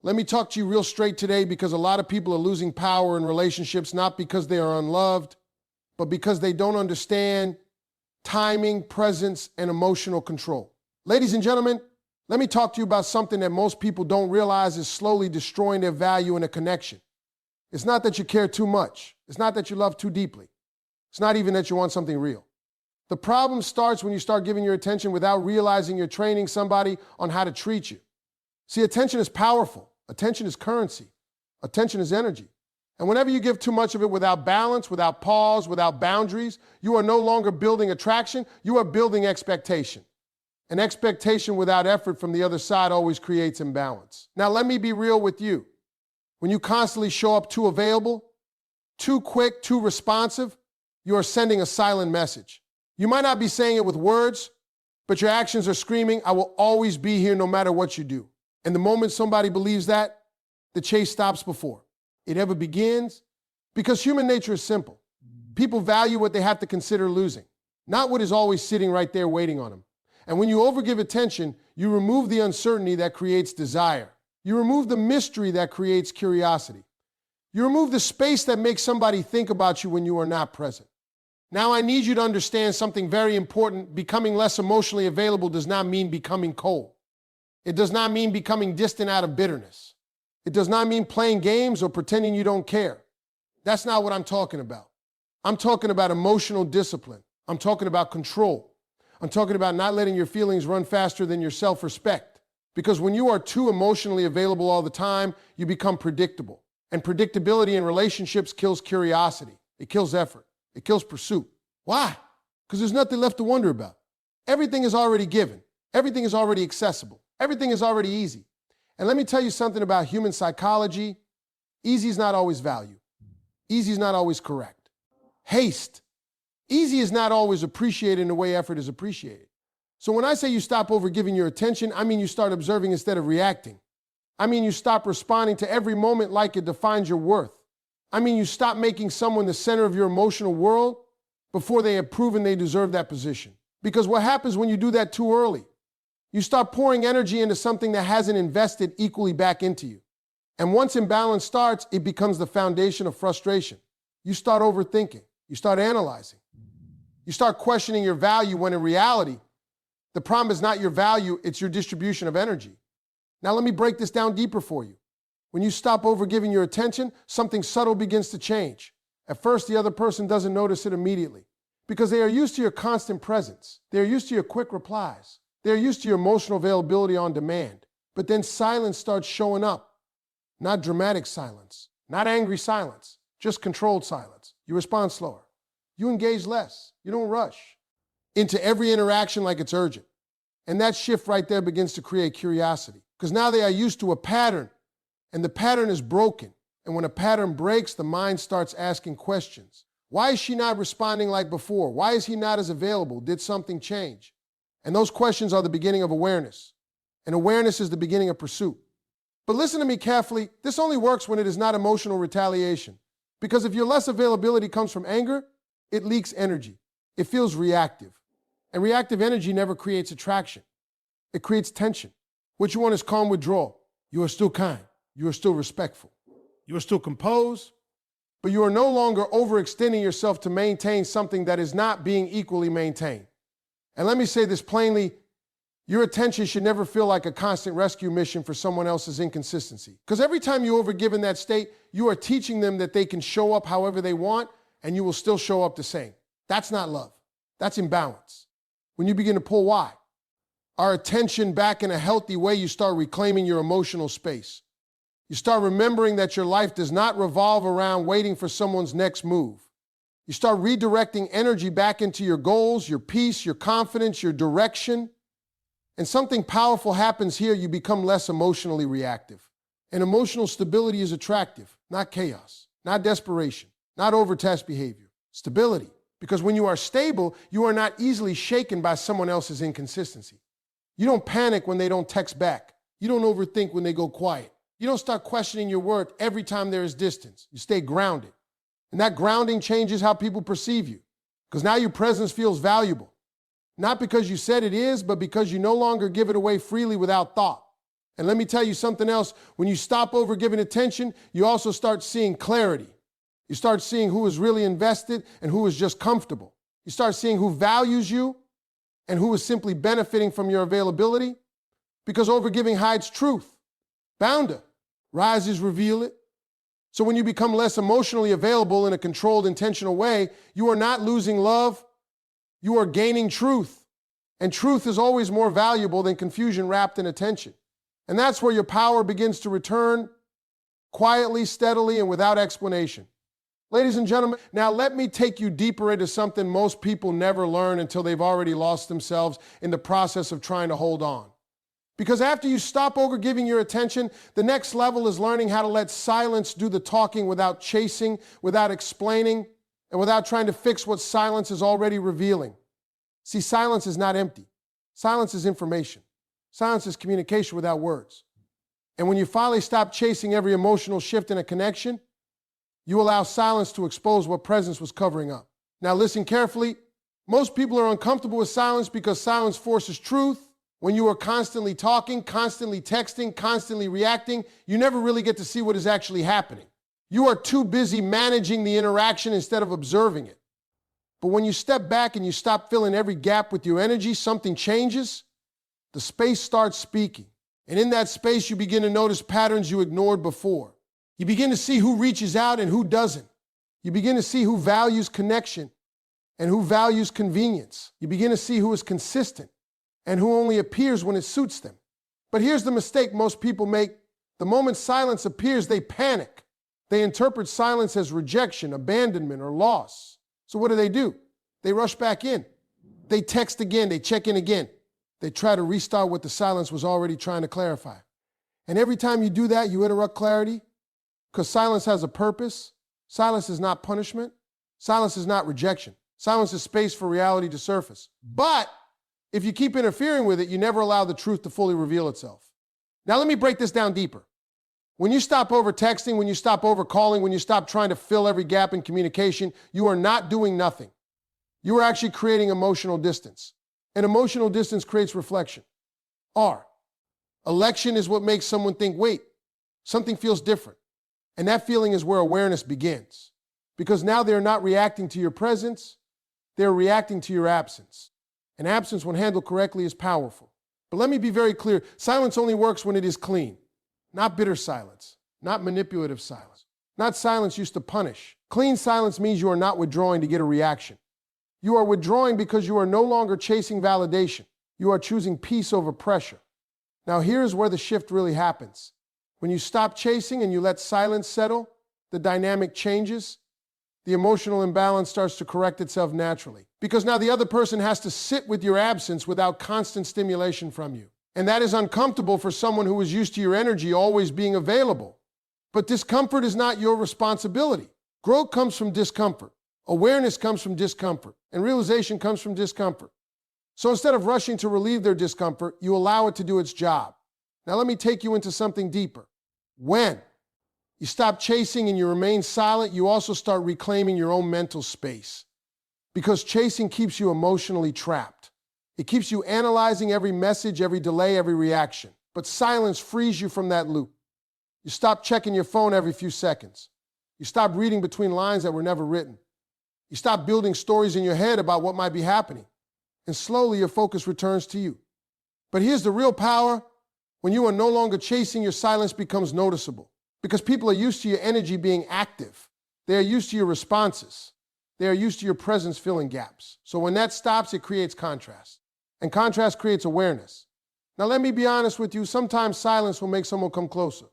Let me talk to you real straight today because a lot of people are losing power in relationships, not because they are unloved, but because they don't understand timing, presence, and emotional control. Ladies and gentlemen, let me talk to you about something that most people don't realize is slowly destroying their value in a connection. It's not that you care too much. It's not that you love too deeply. It's not even that you want something real. The problem starts when you start giving your attention without realizing you're training somebody on how to treat you. See, attention is powerful. Attention is currency. Attention is energy. And whenever you give too much of it without balance, without pause, without boundaries, you are no longer building attraction, you are building expectation. An expectation without effort from the other side always creates imbalance. Now, let me be real with you. When you constantly show up too available, too quick, too responsive, you are sending a silent message. You might not be saying it with words, but your actions are screaming, I will always be here no matter what you do. And the moment somebody believes that, the chase stops before it ever begins, because human nature is simple. People value what they have to consider losing, not what is always sitting right there waiting on them. And when you overgive attention, you remove the uncertainty that creates desire. You remove the mystery that creates curiosity. You remove the space that makes somebody think about you when you are not present. Now, I need you to understand something very important. Becoming less emotionally available does not mean becoming cold. It does not mean becoming distant out of bitterness. It does not mean playing games or pretending you don't care. That's not what I'm talking about. I'm talking about emotional discipline. I'm talking about control. I'm talking about not letting your feelings run faster than your self-respect. Because when you are too emotionally available all the time, you become predictable. And predictability in relationships kills curiosity. It kills effort. It kills pursuit. Why? Because there's nothing left to wonder about. Everything is already given. Everything is already accessible. Everything is already easy. And let me tell you something about human psychology. Easy is not always value. Easy is not always correct. Haste. Easy is not always appreciated in the way effort is appreciated. So when I say you stop overgiving your attention, I mean you start observing instead of reacting. I mean you stop responding to every moment like it defines your worth. I mean you stop making someone the center of your emotional world before they have proven they deserve that position. Because what happens when you do that too early? You start pouring energy into something that hasn't invested equally back into you. And once imbalance starts, it becomes the foundation of frustration. You start overthinking. You start analyzing. You start questioning your value when in reality, the problem is not your value, it's your distribution of energy. Now let me break this down deeper for you. When you stop overgiving your attention, something subtle begins to change. At first, the other person doesn't notice it immediately because they are used to your constant presence. They are used to your quick replies. They're used to your emotional availability on demand. But then silence starts showing up. Not dramatic silence, not angry silence, just controlled silence. You respond slower. You engage less. You don't rush into every interaction like it's urgent. And that shift right there begins to create curiosity because now they are used to a pattern and the pattern is broken. And when a pattern breaks, the mind starts asking questions. Why is she not responding like before? Why is he not as available? Did something change? And those questions are the beginning of awareness. And awareness is the beginning of pursuit. But listen to me carefully. This only works when it is not emotional retaliation. Because if your less availability comes from anger, it leaks energy. It feels reactive. And reactive energy never creates attraction. It creates tension. What you want is calm withdrawal. You are still kind. You are still respectful. You are still composed. But you are no longer overextending yourself to maintain something that is not being equally maintained. And let me say this plainly, your attention should never feel like a constant rescue mission for someone else's inconsistency. Because every time you overgive in that state, you are teaching them that they can show up however they want and you will still show up the same. That's not love. That's imbalance. When you begin to pull our attention back in a healthy way, you start reclaiming your emotional space. You start remembering that your life does not revolve around waiting for someone's next move. You start redirecting energy back into your goals, your peace, your confidence, your direction. And something powerful happens here. You become less emotionally reactive. And emotional stability is attractive, not chaos, not desperation, not overtask behavior. Stability. Because when you are stable, you are not easily shaken by someone else's inconsistency. You don't panic when they don't text back. You don't overthink when they go quiet. You don't start questioning your worth every time there is distance. You stay grounded. And that grounding changes how people perceive you. Because now your presence feels valuable. Not because you said it is, but because you no longer give it away freely without thought. And let me tell you something else. When you stop over giving attention, you also start seeing clarity. You start seeing who is really invested and who is just comfortable. You start seeing who values you and who is simply benefiting from your availability, because overgiving hides truth. Bound to. Rises reveal it. So when you become less emotionally available in a controlled, intentional way, you are not losing love, you are gaining truth. And truth is always more valuable than confusion wrapped in attention. And that's where your power begins to return quietly, steadily, and without explanation. Ladies and gentlemen, now let me take you deeper into something most people never learn until they've already lost themselves in the process of trying to hold on. Because after you stop overgiving your attention, the next level is learning how to let silence do the talking without chasing, without explaining, and without trying to fix what silence is already revealing. See, silence is not empty. Silence is information. Silence is communication without words. And when you finally stop chasing every emotional shift in a connection, you allow silence to expose what presence was covering up. Now listen carefully. Most people are uncomfortable with silence because silence forces truth. When you are constantly talking, constantly texting, constantly reacting, you never really get to see what is actually happening. You are too busy managing the interaction instead of observing it. But when you step back and you stop filling every gap with your energy, something changes. The space starts speaking. And in that space, you begin to notice patterns you ignored before. You begin to see who reaches out and who doesn't. You begin to see who values connection and who values convenience. You begin to see who is consistent and who only appears when it suits them. But here's the mistake most people make. The moment silence appears, they panic. They interpret silence as rejection, abandonment, or loss. So what do? They rush back in. They text again. They check in again. They try to restart what the silence was already trying to clarify. And every time you do that, you interrupt clarity, because silence has a purpose. Silence is not punishment. Silence is not rejection. Silence is space for reality to surface. But if you keep interfering with it, you never allow the truth to fully reveal itself. Now let me break this down deeper. When you stop over texting, when you stop over calling, when you stop trying to fill every gap in communication, you are not doing nothing. You are actually creating emotional distance. And emotional distance creates reflection. Election is what makes someone think, wait, something feels different. And that feeling is where awareness begins. Because now they're not reacting to your presence, they're reacting to your absence. And absence, when handled correctly, is powerful. But let me be very clear, silence only works when it is clean. Not bitter silence, not manipulative silence, not silence used to punish. Clean silence means you are not withdrawing to get a reaction. You are withdrawing because you are no longer chasing validation. You are choosing peace over pressure. Now here's where the shift really happens. When you stop chasing and you let silence settle, the dynamic changes. The emotional imbalance starts to correct itself naturally. Because now the other person has to sit with your absence without constant stimulation from you. And that is uncomfortable for someone who is used to your energy always being available. But discomfort is not your responsibility. Growth comes from discomfort. Awareness comes from discomfort. And realization comes from discomfort. So instead of rushing to relieve their discomfort, you allow it to do its job. Now let me take you into something deeper. When you stop chasing and you remain silent, you also start reclaiming your own mental space. Because chasing keeps you emotionally trapped. It keeps you analyzing every message, every delay, every reaction. But silence frees you from that loop. You stop checking your phone every few seconds. You stop reading between lines that were never written. You stop building stories in your head about what might be happening. And slowly your focus returns to you. But here's the real power. When you are no longer chasing, your silence becomes noticeable. Because people are used to your energy being active. They are used to your responses. They are used to your presence filling gaps. So when that stops, it creates contrast. And contrast creates awareness. Now let me be honest with you, sometimes silence will make someone come closer.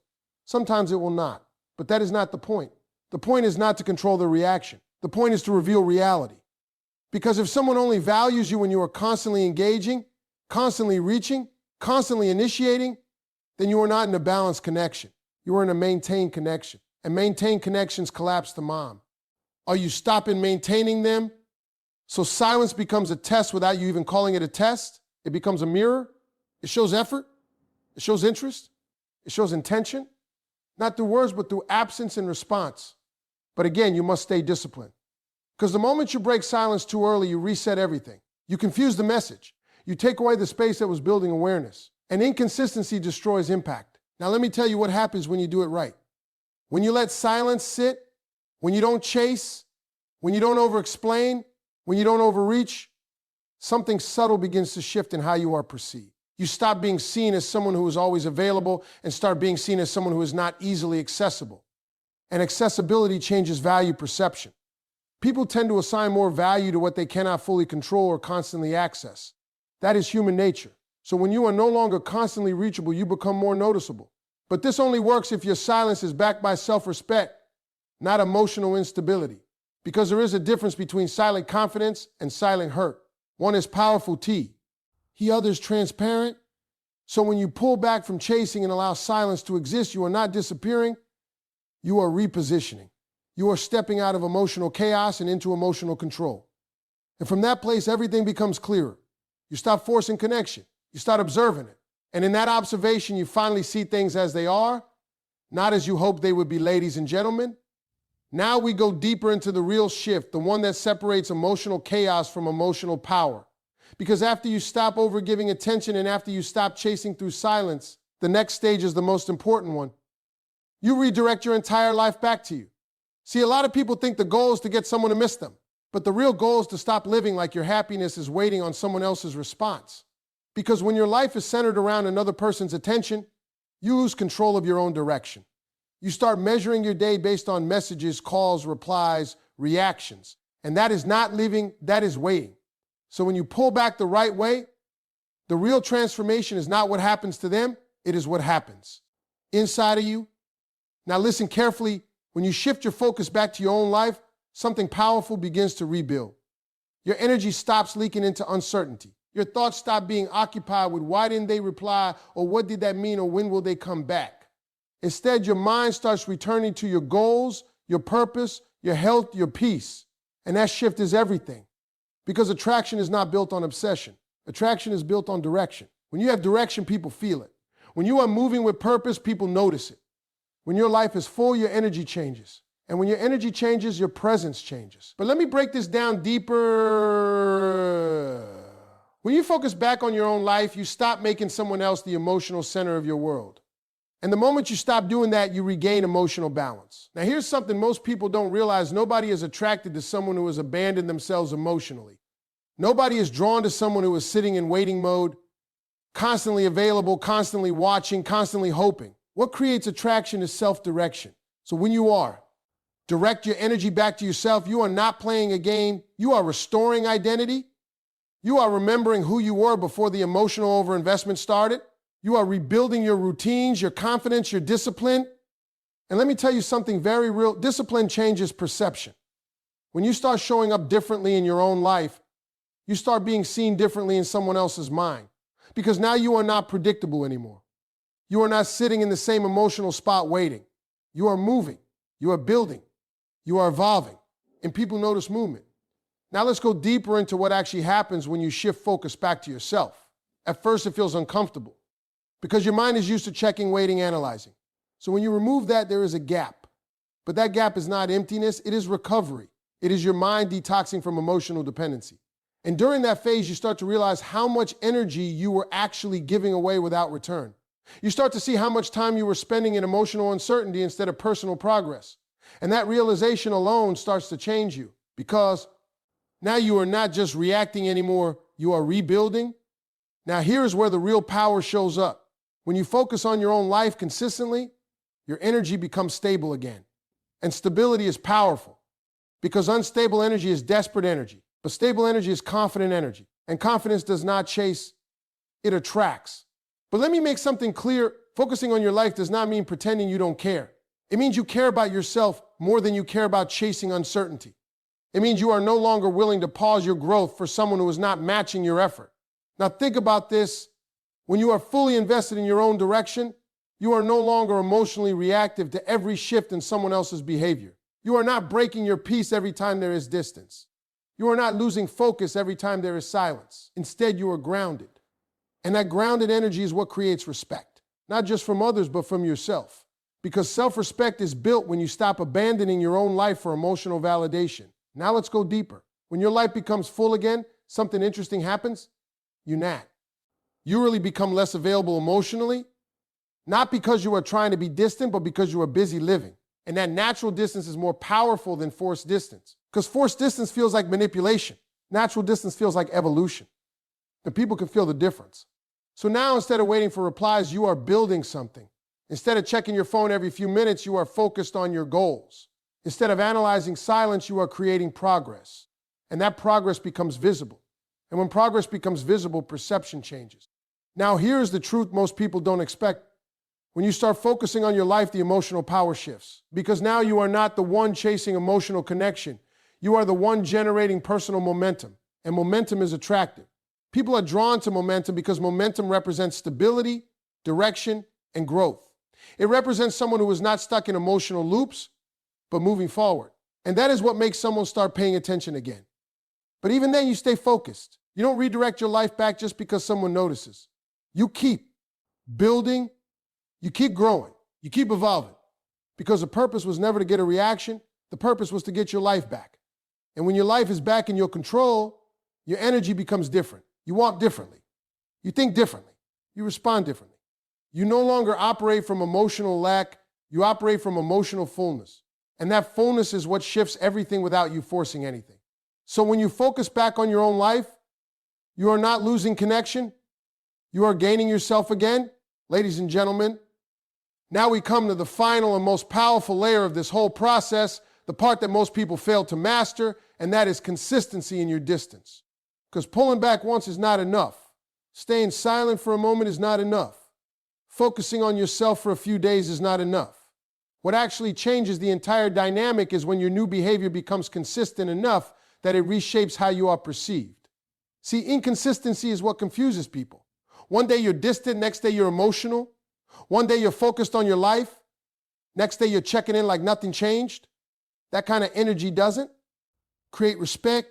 Sometimes it will not. But that is not the point. The point is not to control the reaction. The point is to reveal reality. Because if someone only values you when you are constantly engaging, constantly reaching, constantly initiating, then you are not in a balanced connection. You are in a maintained connection. And maintained connections collapse the mom. Are you stopping maintaining them? So silence becomes a test without you even calling it a test. It becomes a mirror. It shows effort. It shows interest. It shows intention. Not through words, but through absence and response. But again, you must stay disciplined. Because the moment you break silence too early, you reset everything. You confuse the message. You take away the space that was building awareness. And inconsistency destroys impact. Now let me tell you what happens when you do it right. When you let silence sit, when you don't chase, when you don't over-explain, when you don't overreach, something subtle begins to shift in how you are perceived. You stop being seen as someone who is always available and start being seen as someone who is not easily accessible. And accessibility changes value perception. People tend to assign more value to what they cannot fully control or constantly access. That is human nature. So when you are no longer constantly reachable, you become more noticeable. But this only works if your silence is backed by self-respect, not emotional instability. Because there is a difference between silent confidence and silent hurt. One is powerful T. The other is transparent. So when you pull back from chasing and allow silence to exist, you are not disappearing, you are repositioning. You are stepping out of emotional chaos and into emotional control. And from that place, everything becomes clearer. You stop forcing connection. You start observing it. And in that observation, you finally see things as they are, not as you hoped they would be, ladies and gentlemen. Now we go deeper into the real shift, the one that separates emotional chaos from emotional power. Because after you stop overgiving attention and after you stop chasing through silence, the next stage is the most important one. You redirect your entire life back to you. See, a lot of people think the goal is to get someone to miss them. But the real goal is to stop living like your happiness is waiting on someone else's response. Because when your life is centered around another person's attention, you lose control of your own direction. You start measuring your day based on messages, calls, replies, reactions. And that is not living, that is waiting. So when you pull back the right way, the real transformation is not what happens to them, it is what happens inside of you. Now listen carefully. When you shift your focus back to your own life, something powerful begins to rebuild. Your energy stops leaking into uncertainty. Your thoughts stop being occupied with why didn't they reply, or what did that mean, or when will they come back? Instead, your mind starts returning to your goals, your purpose, your health, your peace. And that shift is everything. Because attraction is not built on obsession. Attraction is built on direction. When you have direction, people feel it. When you are moving with purpose, people notice it. When your life is full, your energy changes. And when your energy changes, your presence changes. But let me break this down deeper. When you focus back on your own life, you stop making someone else the emotional center of your world. And the moment you stop doing that, you regain emotional balance. Now, here's something most people don't realize. Nobody is attracted to someone who has abandoned themselves emotionally. Nobody is drawn to someone who is sitting in waiting mode, constantly available, constantly watching, constantly hoping. What creates attraction is self-direction. So when you direct your energy back to yourself, you are not playing a game. You are restoring identity. You are remembering who you were before the emotional overinvestment started. You are rebuilding your routines, your confidence, your discipline. And let me tell you something very real. Discipline changes perception. When you start showing up differently in your own life, you start being seen differently in someone else's mind. Because now you are not predictable anymore. You are not sitting in the same emotional spot waiting. You are moving. You are building. You are evolving. And people notice movement. Now let's go deeper into what actually happens when you shift focus back to yourself. At first, it feels uncomfortable because your mind is used to checking, waiting, analyzing. So when you remove that, there is a gap. But that gap is not emptiness, it is recovery. It is your mind detoxing from emotional dependency. And during that phase, you start to realize how much energy you were actually giving away without return. You start to see how much time you were spending in emotional uncertainty instead of personal progress. And that realization alone starts to change you because now you are not just reacting anymore, you are rebuilding. Now here is where the real power shows up. When you focus on your own life consistently, your energy becomes stable again. And stability is powerful because unstable energy is desperate energy, but stable energy is confident energy. And confidence does not chase, it attracts. But let me make something clear. Focusing on your life does not mean pretending you don't care. It means you care about yourself more than you care about chasing uncertainty. It means you are no longer willing to pause your growth for someone who is not matching your effort. Now think about this. When you are fully invested in your own direction, you are no longer emotionally reactive to every shift in someone else's behavior. You are not breaking your peace every time there is distance. You are not losing focus every time there is silence. Instead, you are grounded. And that grounded energy is what creates respect, not just from others, but from yourself. Because self-respect is built when you stop abandoning your own life for emotional validation. Now let's go deeper. When your life becomes full again, something interesting happens. You nap. You really become less available emotionally, not because you are trying to be distant, but because you are busy living. And that natural distance is more powerful than forced distance. Because forced distance feels like manipulation. Natural distance feels like evolution. And people can feel the difference. So now, instead of waiting for replies, you are building something. Instead of checking your phone every few minutes, you are focused on your goals. Instead of analyzing silence, you are creating progress. And that progress becomes visible. And when progress becomes visible, perception changes. Now, here's the truth most people don't expect. When you start focusing on your life, the emotional power shifts. Because now you are not the one chasing emotional connection. You are the one generating personal momentum. And momentum is attractive. People are drawn to momentum because momentum represents stability, direction, and growth. It represents someone who is not stuck in emotional loops, but moving forward. And that is what makes someone start paying attention again. But even then, you stay focused. You don't redirect your life back just because someone notices. You keep building, you keep growing, you keep evolving. Because the purpose was never to get a reaction, the purpose was to get your life back. And when your life is back in your control, your energy becomes different. You walk differently. You think differently. You respond differently. You no longer operate from emotional lack, you operate from emotional fullness. And that fullness is what shifts everything without you forcing anything. So when you focus back on your own life, you are not losing connection. You are gaining yourself again. Ladies and gentlemen, now we come to the final and most powerful layer of this whole process, the part that most people fail to master, and that is consistency in your distance. Because pulling back once is not enough. Staying silent for a moment is not enough. Focusing on yourself for a few days is not enough. What actually changes the entire dynamic is when your new behavior becomes consistent enough that it reshapes how you are perceived. See, inconsistency is what confuses people. One day you're distant, next day you're emotional. One day you're focused on your life, next day you're checking in like nothing changed. That kind of energy doesn't create respect.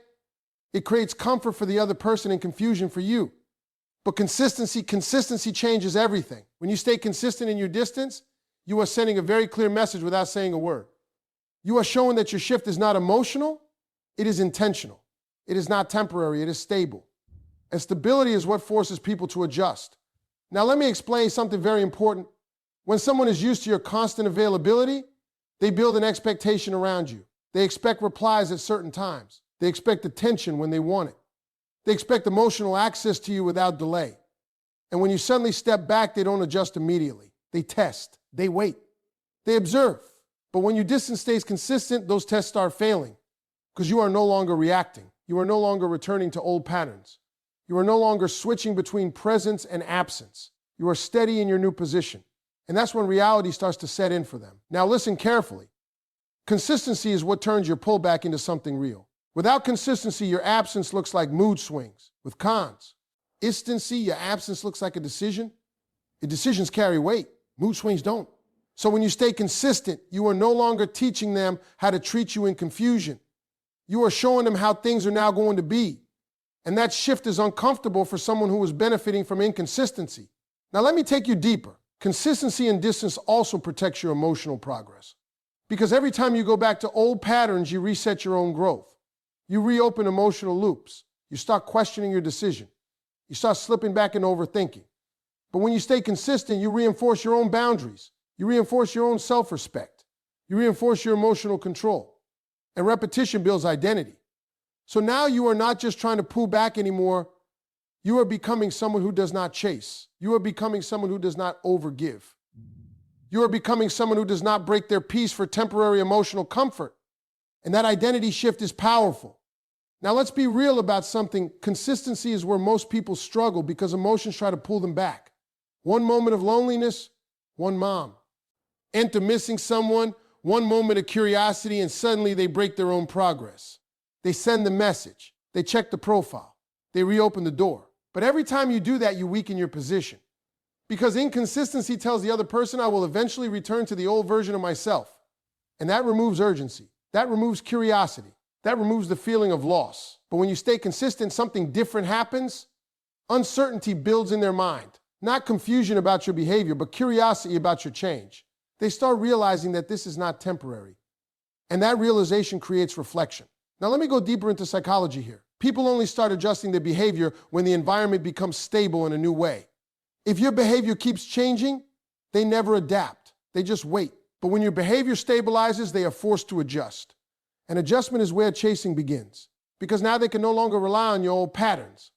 It creates comfort for the other person and confusion for you. But consistency changes everything. When you stay consistent in your distance, you are sending a very clear message without saying a word. You are showing that your shift is not emotional, it is intentional. It is not temporary, it is stable. And stability is what forces people to adjust. Now let me explain something very important. When someone is used to your constant availability, they build an expectation around you. They expect replies at certain times. They expect attention when they want it. They expect emotional access to you without delay. And when you suddenly step back, they don't adjust immediately. They test, they wait, they observe. But when your distance stays consistent, those tests start failing because you are no longer reacting. You are no longer returning to old patterns. You are no longer switching between presence and absence. You are steady in your new position. And that's when reality starts to set in for them. Now listen carefully. Consistency is what turns your pullback into something real. Without consistency, your absence looks like mood swings with cons. Instancy, your absence looks like a decision. Your decisions carry weight. Mood swings don't. So when you stay consistent, you are no longer teaching them how to treat you in confusion. You are showing them how things are now going to be. And that shift is uncomfortable for someone who is benefiting from inconsistency. Now let me take you deeper. Consistency and distance also protects your emotional progress. Because every time you go back to old patterns, you reset your own growth. You reopen emotional loops. You start questioning your decision. You start slipping back into overthinking. But when you stay consistent, you reinforce your own boundaries. You reinforce your own self-respect. You reinforce your emotional control. And repetition builds identity. So now you are not just trying to pull back anymore. You are becoming someone who does not chase. You are becoming someone who does not overgive. You are becoming someone who does not break their peace for temporary emotional comfort. And that identity shift is powerful. Now let's be real about something. Consistency is where most people struggle because emotions try to pull them back. One moment of loneliness, one mom. Enter missing someone, one moment of curiosity, and suddenly they break their own progress. They send the message. They check the profile. They reopen the door. But every time you do that, you weaken your position. Because inconsistency tells the other person, I will eventually return to the old version of myself. And that removes urgency. That removes curiosity. That removes the feeling of loss. But when you stay consistent, something different happens. Uncertainty builds in their mind. Not confusion about your behavior, but curiosity about your change. They start realizing that this is not temporary. And that realization creates reflection. Now let me go deeper into psychology here. People only start adjusting their behavior when the environment becomes stable in a new way. If your behavior keeps changing, they never adapt. They just wait. But when your behavior stabilizes, they are forced to adjust. And adjustment is where chasing begins. Because now they can no longer rely on your old patterns.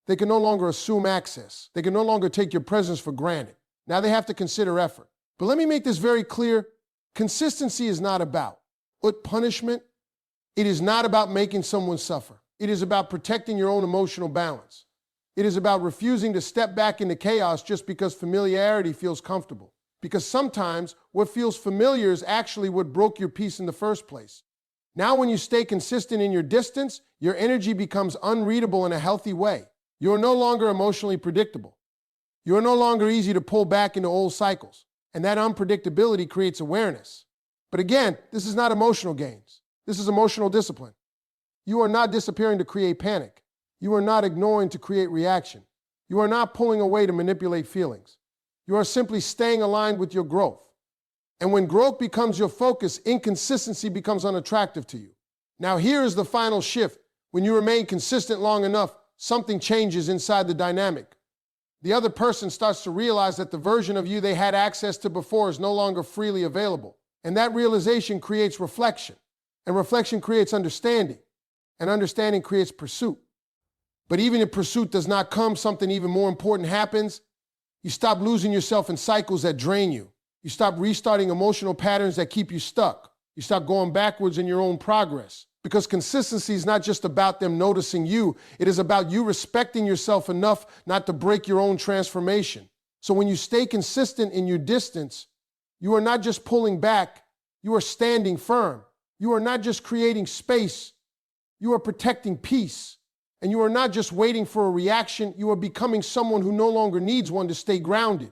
They can no longer assume access. They can no longer take your presence for granted. Now they have to consider effort. But let me make this very clear. Consistency is not about punishment. It is not about making someone suffer. It is about protecting your own emotional balance. It is about refusing to step back into chaos just because familiarity feels comfortable. Because sometimes what feels familiar is actually what broke your peace in the first place. Now when you stay consistent in your distance, your energy becomes unreadable in a healthy way. You are no longer emotionally predictable. You are no longer easy to pull back into old cycles. And that unpredictability creates awareness. But again, this is not emotional gains. This is emotional discipline. You are not disappearing to create panic. You are not ignoring to create reaction. You are not pulling away to manipulate feelings. You are simply staying aligned with your growth. And when growth becomes your focus, inconsistency becomes unattractive to you. Now here is the final shift. When you remain consistent long enough, something changes inside the dynamic. The other person starts to realize that the version of you they had access to before is no longer freely available. And that realization creates reflection. And reflection creates understanding. And understanding creates pursuit. But even if pursuit does not come, something even more important happens. You stop losing yourself in cycles that drain you. You stop restarting emotional patterns that keep you stuck. You stop going backwards in your own progress. Because consistency is not just about them noticing you. It is about you respecting yourself enough not to break your own transformation. So when you stay consistent in your distance, you are not just pulling back, you are standing firm. You are not just creating space, you are protecting peace. And you are not just waiting for a reaction, you are becoming someone who no longer needs one to stay grounded.